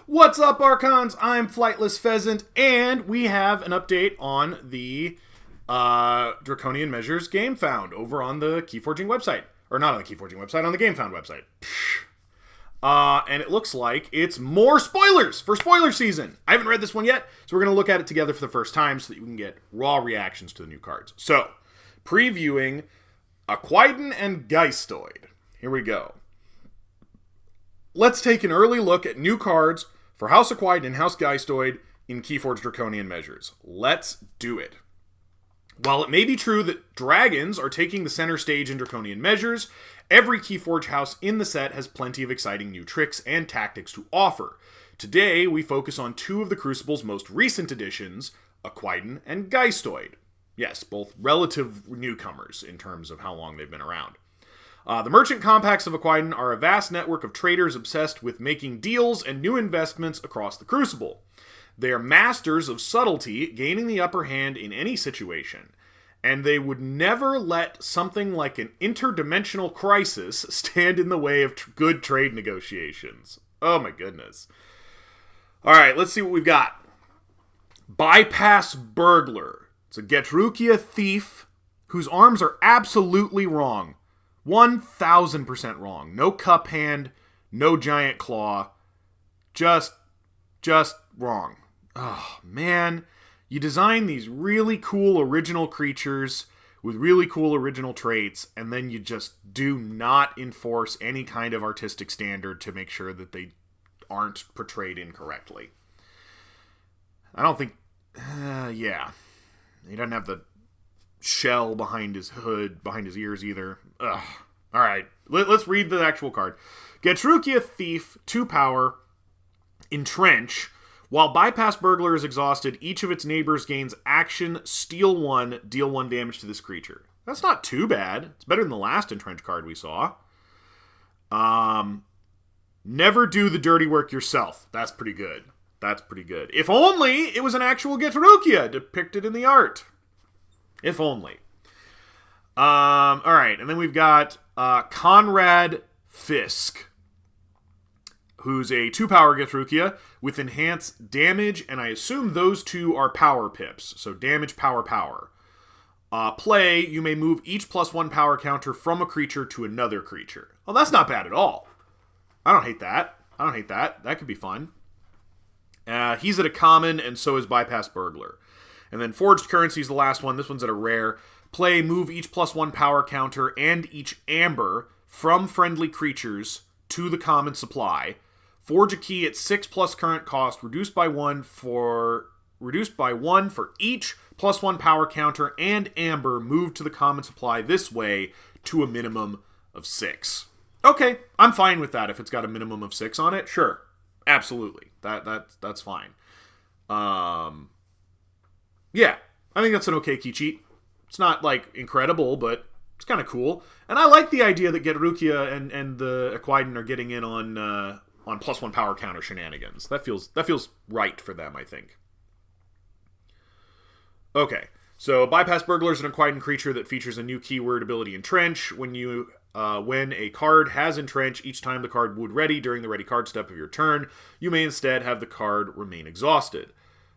What's up, Archons? I'm Flightless Pheasant, and we have an update on the Draconian measures Gamefound over on the KeyForging website. Or not on the KeyForging website, on the Gamefound website. And it looks like it's more spoilers for spoiler season. I haven't read this one yet, so we're going to look at it together for the first time so that you can get raw reactions to the new cards. So, previewing Ekwidon and Gheistoid. Here we go. Let's take an early look at new cards for House Ekwidon and House Gheistoid in KeyForge Draconian measures. Let's do it. While it may be true that dragons are taking the center stage in Draconian measures, every KeyForge house in the set has plenty of exciting new tricks and tactics to offer. Today, we focus on two of the Crucible's most recent additions, Ekwidon and Gheistoid. Yes, both relative newcomers in terms of how long they've been around. The merchant compacts of Ekwidon are a vast network of traders obsessed with making deals and new investments across the Crucible. They are masters of subtlety, gaining the upper hand in any situation. And they would never let something like an interdimensional crisis stand in the way of good trade negotiations. Oh my goodness. Alright, let's see what we've got. Bypass Burglar. It's a Getrukia thief whose arms are absolutely wrong. 1,000% wrong. No cup hand, no giant claw. Just wrong. Oh, man. You design these really cool original creatures with really cool original traits, and then you just do not enforce any kind of artistic standard to make sure that they aren't portrayed incorrectly. I don't think... yeah. He doesn't have the shell behind his hood, behind his ears either. Ugh. Alright, let's read the actual card. Getrukia Thief, 2 power, Entrench. While Bypass Burglar is exhausted, each of its neighbors gains action, steal 1, deal 1 damage to this creature. That's not too bad. It's better than the last Entrench card we saw. Never do the dirty work yourself. That's pretty good. That's pretty good. If only it was an actual Getrukia depicted in the art. If only. Alright, and then we've got Conrad Fisk, who's a 2-power Getrukia with enhanced damage, and I assume those two are power pips, so damage, power. Play, you may move each +1 power counter from a creature to another creature. Well, that's not bad at all. I don't hate that. That could be fun. He's at a common, and so is Bypass Burglar. And then Forged Currency is the last one. This one's at a rare. Play, move each +1 power counter and each amber from friendly creatures to the common supply. Forge a key at 6+ current cost, reduced by 1 for each +1 power counter and amber moved to the common supply this way to a minimum of 6. Okay, I'm fine with that if it's got a minimum of 6 on it. Sure, absolutely. That's fine. Yeah, I think that's an okay key cheat. It's not, like, incredible, but it's kind of cool. And I like the idea that Getrukia and the Ekwidon are getting in on +1 power counter shenanigans. That feels right for them, I think. Okay, so Bypass Burglar is an Ekwidon creature that features a new keyword ability Entrench. When a card has Entrench, each time the card would ready during the ready card step of your turn, you may instead have the card remain exhausted.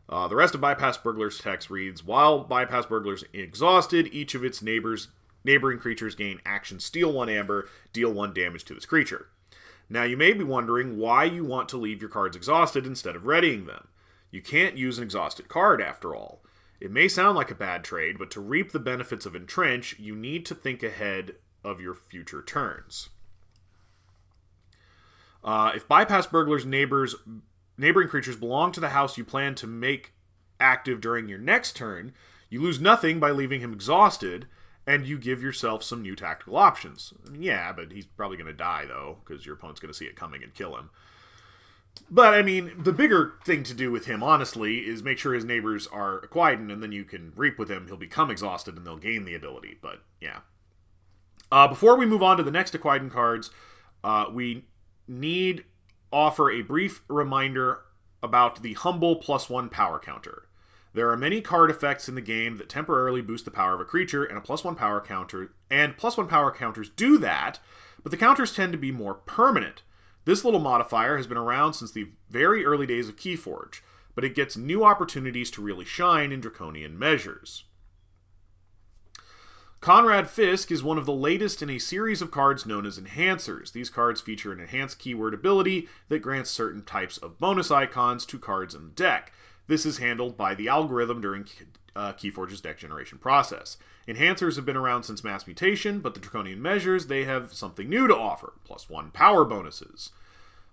The rest of Bypass Burglar's text reads, while Bypass Burglar's exhausted, each of its neighboring creatures gain action, steal 1 amber, deal 1 damage to this creature. Now you may be wondering why you want to leave your cards exhausted instead of readying them. You can't use an exhausted card after all. It may sound like a bad trade, but to reap the benefits of Entrench, you need to think ahead of your future turns. If Bypass Burglar's neighboring creatures belong to the house you plan to make active during your next turn, you lose nothing by leaving him exhausted, and you give yourself some new tactical options. Yeah, but he's probably going to die, though, because your opponent's going to see it coming and kill him. But, I mean, the bigger thing to do with him, honestly, is make sure his neighbors are Ekwidon, and then you can reap with him. He'll become exhausted, and they'll gain the ability. But, yeah. Before we move on to the next Ekwidon cards, we need offer a brief reminder about the humble +1 power counter. There are many card effects in the game that temporarily boost the power of a creature and a +1 power counter, and +1 power counters do that, but the counters tend to be more permanent. This little modifier has been around since the very early days of KeyForge, but it gets new opportunities to really shine in Draconian measures. Conrad Fisk is one of the latest in a series of cards known as Enhancers. These cards feature an enhanced keyword ability that grants certain types of bonus icons to cards in the deck. This is handled by the algorithm during KeyForge's deck generation process. Enhancers have been around since Mass Mutation, but the Draconian measures, they have something new to offer, +1 power bonuses.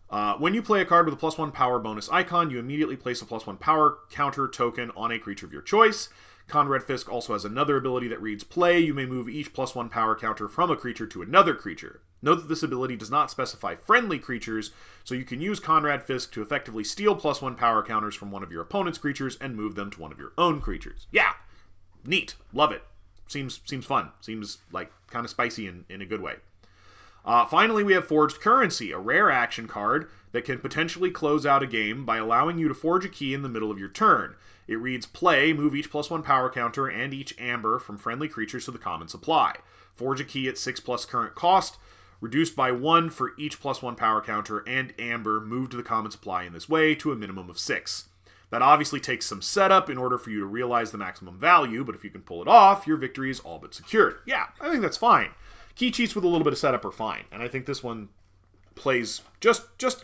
When you play a card with a +1 power bonus icon, you immediately place a +1 power counter token on a creature of your choice. Conrad Fisk also has another ability that reads, play, you may move each +1 power counter from a creature to another creature. Note that this ability does not specify friendly creatures, so you can use Conrad Fisk to effectively steal +1 power counters from one of your opponent's creatures and move them to one of your own creatures. Yeah! Neat. Love it. Seems fun. Seems like kind of spicy in a good way. Finally, we have Forged Currency, a rare action card that can potentially close out a game by allowing you to forge a key in the middle of your turn. It reads, play, move each +1 power counter and each amber from friendly creatures to the common supply. Forge a key at 6+ current cost, reduced by 1 for each +1 power counter and amber moved to the common supply in this way to a minimum of 6. That obviously takes some setup in order for you to realize the maximum value, but if you can pull it off, your victory is all but secured. Yeah, I think that's fine. Key cheats with a little bit of setup are fine, and I think this one plays just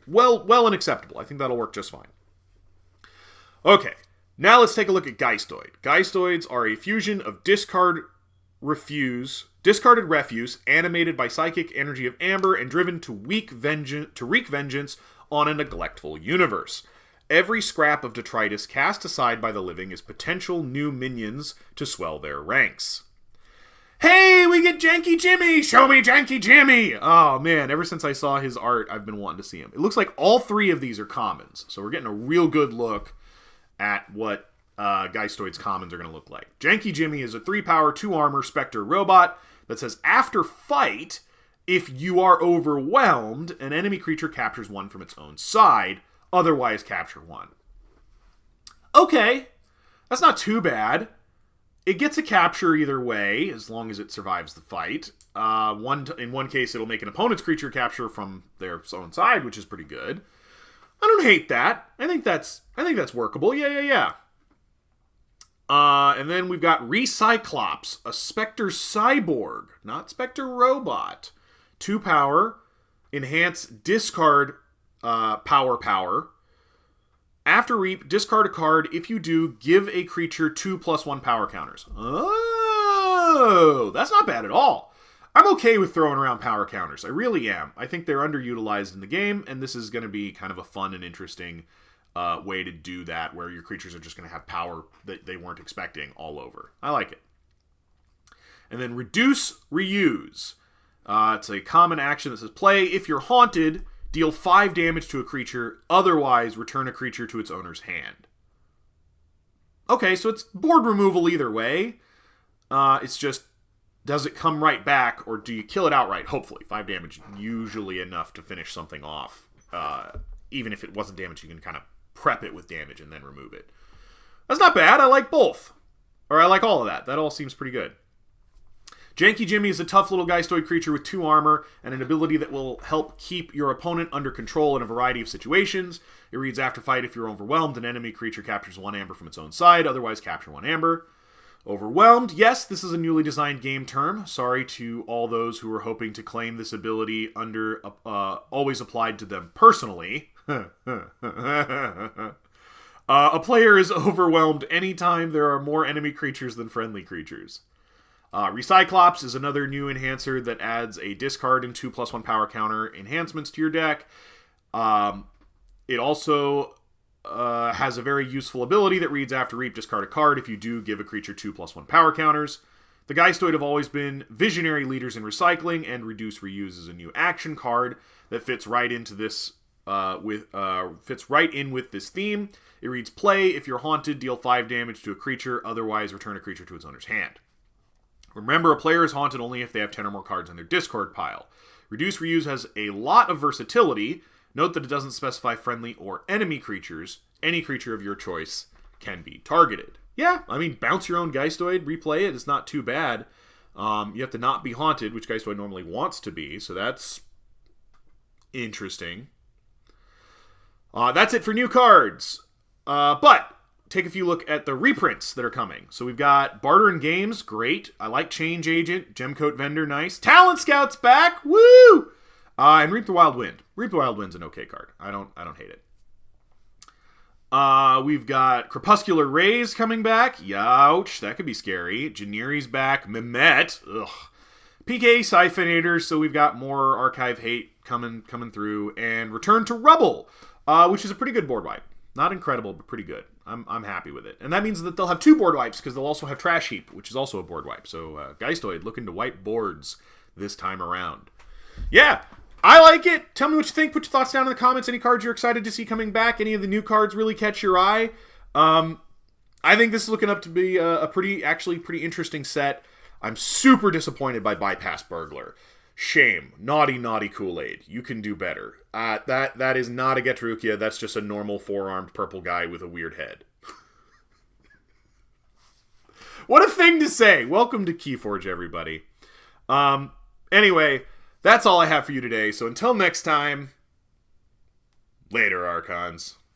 well and acceptable. I think that'll work just fine. Okay, now let's take a look at Gheistoid. Gheistoids are a fusion of discarded refuse, animated by psychic energy of amber, and driven to wreak vengeance on a neglectful universe. Every scrap of detritus cast aside by the living is potential new minions to swell their ranks. Hey, we get Janky Jimmy! Show me Janky Jimmy! Oh man, ever since I saw his art, I've been wanting to see him. It looks like all 3 of these are commons, so we're getting a real good look at what Gheistoid's commons are going to look like. Janky Jimmy is a 3-power, 2-armor Spectre robot that says, after fight, if you are overwhelmed, an enemy creature captures 1 from its own side, otherwise capture 1. Okay, that's not too bad. It gets a capture either way, as long as it survives the fight. In one case, it'll make an opponent's creature capture from their own side, which is pretty good. I don't hate that. I think that's workable. Yeah. And then we've got Recyclops, a Spectre cyborg, not Spectre robot. 2-power, enhance discard power. After Reap, discard a card. If you do, give a creature 2 +1 power counters. Oh, that's not bad at all. I'm okay with throwing around power counters. I really am. I think they're underutilized in the game, and this is going to be kind of a fun and interesting way to do that, where your creatures are just going to have power that they weren't expecting all over. I like it. And then Reduce, Reuse. It's a common action that says, play, if you're haunted, deal 5 damage to a creature, otherwise return a creature to its owner's hand. Okay, so it's board removal either way. It's just, does it come right back, or do you kill it outright? Hopefully. 5 damage, usually enough to finish something off. Even if it wasn't damage, you can kind of prep it with damage and then remove it. That's not bad. I like both. Or I like all of that. That all seems pretty good. Janky Jimmy is a tough little Gheistoid creature with 2 armor and an ability that will help keep your opponent under control in a variety of situations. It reads, after fight, if you're overwhelmed, an enemy creature captures 1 amber from its own side, otherwise capture 1 amber. Overwhelmed, yes, this is a newly designed game term. Sorry to all those who were hoping to claim this ability under always applied to them personally. A player is overwhelmed anytime there are more enemy creatures than friendly creatures. Recyclops is another new enhancer that adds a discard and 2 +1 power counter enhancements to your deck. It also has a very useful ability that reads, after Reap, discard a card. If you do, give a creature 2 +1 power counters. The Gheistoid have always been visionary leaders in recycling, and Reduce Reuse is a new action card that fits right into this fits right in with this theme. It reads, play, if you're haunted, deal 5 damage to a creature, otherwise return a creature to its owner's hand. Remember, a player is haunted only if they have 10 or more cards in their discard pile. Reduce Reuse has a lot of versatility. Note that it doesn't specify friendly or enemy creatures. Any creature of your choice can be targeted. Yeah, I mean, bounce your own Gheistoid, replay it. It's not too bad. You have to not be haunted, which Gheistoid normally wants to be, so that's Interesting. That's it for new cards. But take a few look at the reprints that are coming. So we've got Barter and Games, great. I like Change Agent, Gemcoat Vendor, nice. Talent Scout's back, woo! And Reap the Wild Wind. Reap the Wild Wind's an okay card. I don't hate it. We've got Crepuscular Rays coming back. Youch, that could be scary. Janiri's back. Mehmet. Ugh. PK Siphonator, so we've got more Archive Hate coming through. And Return to Rubble, which is a pretty good board wipe. Not incredible, but pretty good. I'm happy with it. And that means that they'll have 2 board wipes, because they'll also have Trash Heap, which is also a board wipe. So Gheistoid looking to wipe boards this time around. Yeah, I like it. Tell me what you think. Put your thoughts down in the comments. Any cards you're excited to see coming back? Any of the new cards really catch your eye? I think this is looking up to be a pretty interesting set. I'm super disappointed by Bypass Burglar. Shame. Naughty Kool-Aid. You can do better. That is not a Getrukia. That's just a normal 4-armed purple guy with a weird head. What a thing to say. Welcome to KeyForge, everybody. Anyway, that's all I have for you today. So until next time, later, Archons.